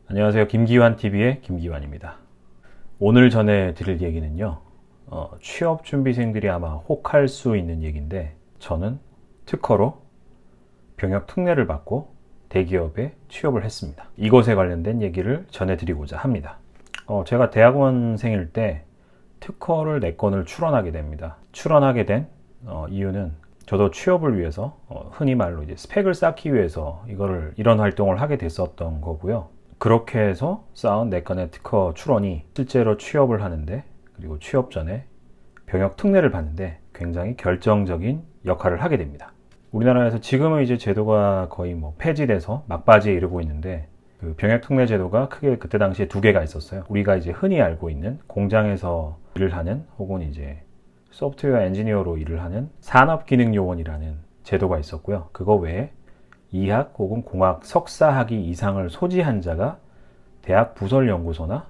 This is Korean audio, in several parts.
안녕하세요. 김기환TV의 김기환입니다. 오늘 전해드릴 얘기는요. 취업준비생들이 아마 혹할 수 있는 얘기인데 저는 특허로 병역 특례를 받고 대기업에 취업을 했습니다. 이것에 관련된 얘기를 전해드리고자 합니다. 제가 대학원생일 때 특허를 4건을 출원하게 됩니다. 출원하게 된 이유는 저도 취업을 위해서 흔히 말로 이제 스펙을 쌓기 위해서 이런 활동을 하게 됐었던 거고요. 그렇게 해서 쌓은 4건의 특허 출원이 실제로 취업을 하는데, 그리고 취업 전에 병역 특례를 받는데 굉장히 결정적인 역할을 하게 됩니다. 우리나라에서 지금은 이제 제도가 거의 폐지돼서 막바지에 이르고 있는데, 그 병역 특례 제도가 크게 그때 당시에 2개가 있었어요. 우리가 이제 흔히 알고 있는 공장에서 일을 하는, 혹은 이제 소프트웨어 엔지니어로 일을 하는 산업기능요원이라는 제도가 있었고요. 그거 외에 이학 혹은 공학 석사학위 이상을 소지한 자가 대학 부설연구소나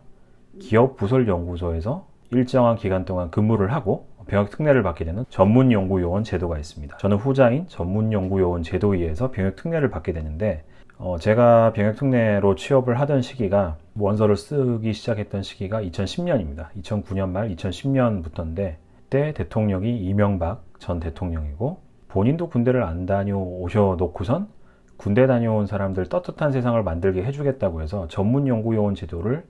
기업 부설연구소에서 일정한 기간 동안 근무를 하고 병역 특례를 받게 되는 전문연구요원 제도가 있습니다. 저는 후자인 전문연구요원 제도에 의해서 병역 특례를 받게 되는데, 제가 병역 특례로 취업을 하던 시기가, 원서를 쓰기 시작했던 시기가 2010년입니다. 2009년 말 2010년부터인데, 그때 대통령이 이명박 전 대통령이고, 본인도 군대를 안 다녀오셔 놓고선 군대 다녀온 사람들 떳떳한 세상을 만들게 해주겠다고 해서 전문연구요원 제도를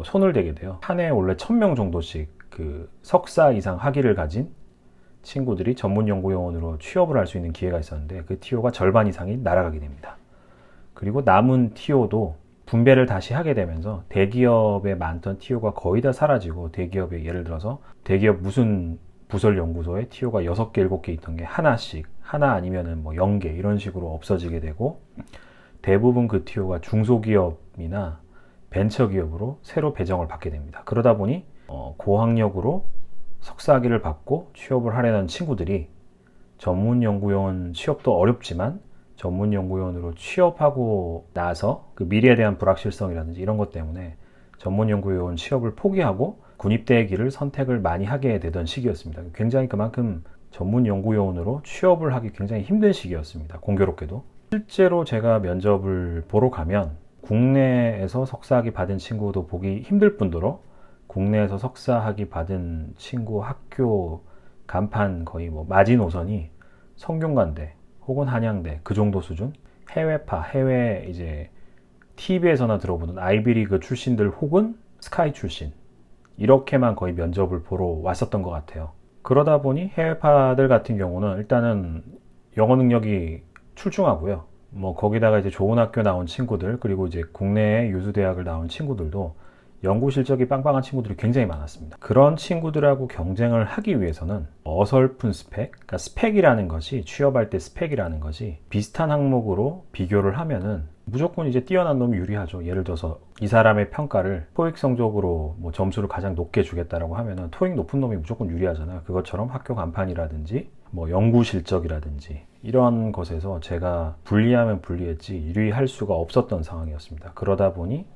손을 대게 돼요. 한 해에 원래 1000명 정도씩 그 석사 이상 학위를 가진 친구들이 전문연구요원으로 취업을 할 수 있는 기회가 있었는데, 그 TO가 절반 이상이 날아가게 됩니다. 그리고 남은 TO도 분배를 다시 하게 되면서 대기업에 많던 TO가 거의 다 사라지고, 대기업에 예를 들어서 대기업 무슨 부설연구소에 TO가 6개, 7개 있던 게 하나 아니면은 0개 이런 식으로 없어지게 되고, 대부분 그 TO가 중소기업이나 벤처기업으로 새로 배정을 받게 됩니다. 그러다 보니 고학력으로 석사학위를 받고 취업을 하려는 친구들이 전문연구요원 취업도 어렵지만 전문연구요원으로 취업하고 나서 그 미래에 대한 불확실성이라든지 이런 것 때문에 전문연구요원 취업을 포기하고 군입대의 길을 선택을 많이 하게 되던 시기였습니다. 굉장히 그만큼 전문연구요원으로 취업을 하기 굉장히 힘든 시기였습니다. 공교롭게도. 실제로 제가 면접을 보러 가면 국내에서 석사학위 받은 친구도 보기 힘들 뿐더러 국내에서 석사학위 받은 친구 학교 간판 거의 마지노선이 성균관대 혹은 한양대 그 정도 수준, 해외 이제 TV에서나 들어보는 아이비리그 출신들 혹은 스카이 출신, 이렇게만 거의 면접을 보러 왔었던 것 같아요. 그러다 보니 해외파들 같은 경우는 일단은 영어 능력이 출중하고요. 거기다가 이제 좋은 학교 나온 친구들, 그리고 이제 국내의 유수대학을 나온 친구들도 연구 실적이 빵빵한 친구들이 굉장히 많았습니다. 그런 친구들하고 경쟁을 하기 위해서는 어설픈 스펙, 그러니까 스펙이라는 것이, 취업할 때 스펙이라는 것이 비슷한 항목으로 비교를 하면은 무조건 이제 뛰어난 놈이 유리하죠. 예를 들어서 이 사람의 평가를 토익 성적으로 점수를 가장 높게 주겠다라고 하면은 토익 높은 놈이 무조건 유리하잖아요. 그것처럼 학교 간판이라든지 연구 실적이라든지 이런 것에서 제가 불리하면 불리했지 유리할 수가 없었던 상황이었습니다. 그러다 보니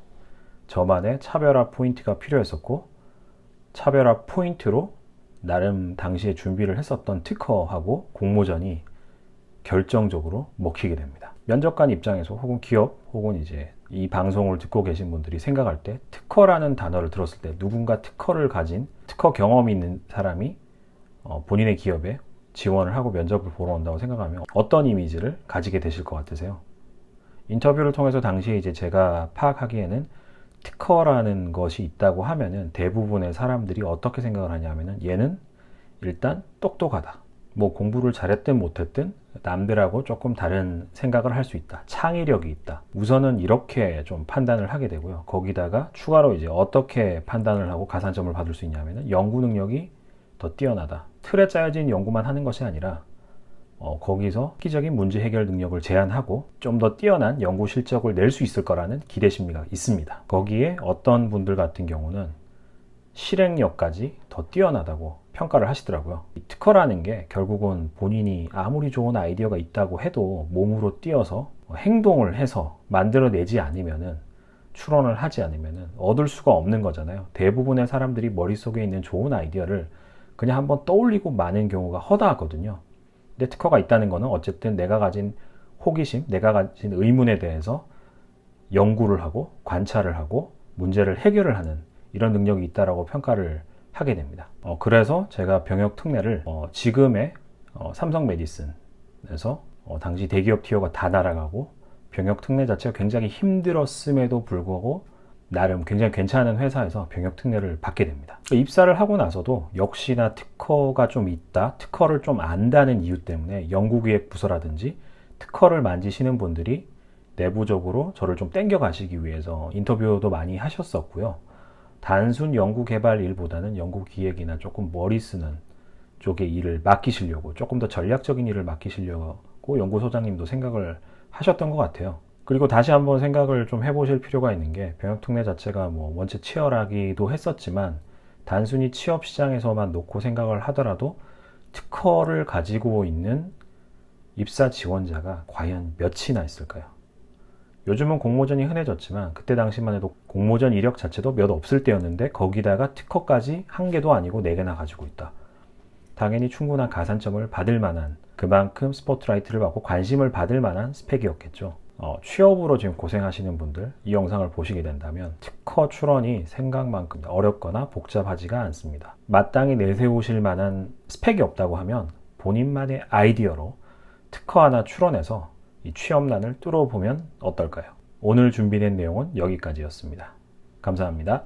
저만의 차별화 포인트가 필요했었고, 차별화 포인트로 나름 당시에 준비를 했었던 특허하고 공모전이 결정적으로 먹히게 됩니다. 면접관 입장에서 혹은 기업 혹은 이제 이 방송을 듣고 계신 분들이 생각할 때 특허라는 단어를 들었을 때, 누군가 특허를 가진 특허 경험이 있는 사람이 본인의 기업에 지원을 하고 면접을 보러 온다고 생각하면 어떤 이미지를 가지게 되실 것 같으세요? 인터뷰를 통해서 당시에 이제 제가 파악하기에는 특허라는 것이 있다고 하면은 대부분의 사람들이 어떻게 생각을 하냐면은, 얘는 일단 똑똑하다. 공부를 잘했든 못했든 남들하고 조금 다른 생각을 할 수 있다. 창의력이 있다. 우선은 이렇게 좀 판단을 하게 되고요. 거기다가 추가로 이제 어떻게 판단을 하고 가산점을 받을 수 있냐면은, 연구 능력이 더 뛰어나다. 틀에 짜여진 연구만 하는 것이 아니라 거기서 획기적인 문제 해결 능력을 제안하고 좀 더 뛰어난 연구 실적을 낼 수 있을 거라는 기대 심리가 있습니다. 거기에 어떤 분들 같은 경우는 실행력까지 더 뛰어나다고 평가를 하시더라고요. 이 특허라는 게 결국은 본인이 아무리 좋은 아이디어가 있다고 해도 몸으로 뛰어서 행동을 해서 만들어내지 않으면은, 출원을 하지 않으면은 얻을 수가 없는 거잖아요. 대부분의 사람들이 머릿속에 있는 좋은 아이디어를 그냥 한번 떠올리고 마는 경우가 허다하거든요. 근데 특허가 있다는 거는 어쨌든 내가 가진 호기심, 내가 가진 의문에 대해서 연구를 하고 관찰을 하고 문제를 해결을 하는 이런 능력이 있다라고 평가를 하게 됩니다. 그래서 제가 병역 특례를 지금의 삼성 메디슨에서 당시 대기업 티어가 다 날아가고 병역 특례 자체가 굉장히 힘들었음에도 불구하고 나름 굉장히 괜찮은 회사에서 병역 특례를 받게 됩니다. 입사를 하고 나서도 역시나 특허가 좀 있다, 특허를 좀 안다는 이유 때문에 연구기획 부서라든지 특허를 만지시는 분들이 내부적으로 저를 좀 땡겨 가시기 위해서 인터뷰도 많이 하셨었고요. 단순 연구 개발 일보다는 연구 기획이나 조금 머리 쓰는 쪽의 일을 맡기시려고, 조금 더 전략적인 일을 맡기시려고 연구소장님도 생각을 하셨던 것 같아요. 그리고 다시 한번 생각을 좀 해보실 필요가 있는 게, 병역특례 자체가 원체 치열하기도 했었지만 단순히 취업 시장에서만 놓고 생각을 하더라도 특허를 가지고 있는 입사 지원자가 과연 몇이나 있을까요? 요즘은 공모전이 흔해졌지만 그때 당시만 해도 공모전 이력 자체도 몇 없을 때였는데 거기다가 특허까지 한 개도 아니고 4개나 가지고 있다. 당연히 충분한 가산점을 받을 만한, 그만큼 스포트라이트를 받고 관심을 받을 만한 스펙이었겠죠. 취업으로 지금 고생하시는 분들, 이 영상을 보시게 된다면 특허 출원이 생각만큼 어렵거나 복잡하지가 않습니다. 마땅히 내세우실 만한 스펙이 없다고 하면 본인만의 아이디어로 특허 하나 출원해서 이 취업난을 뚫어보면 어떨까요? 오늘 준비된 내용은 여기까지였습니다. 감사합니다.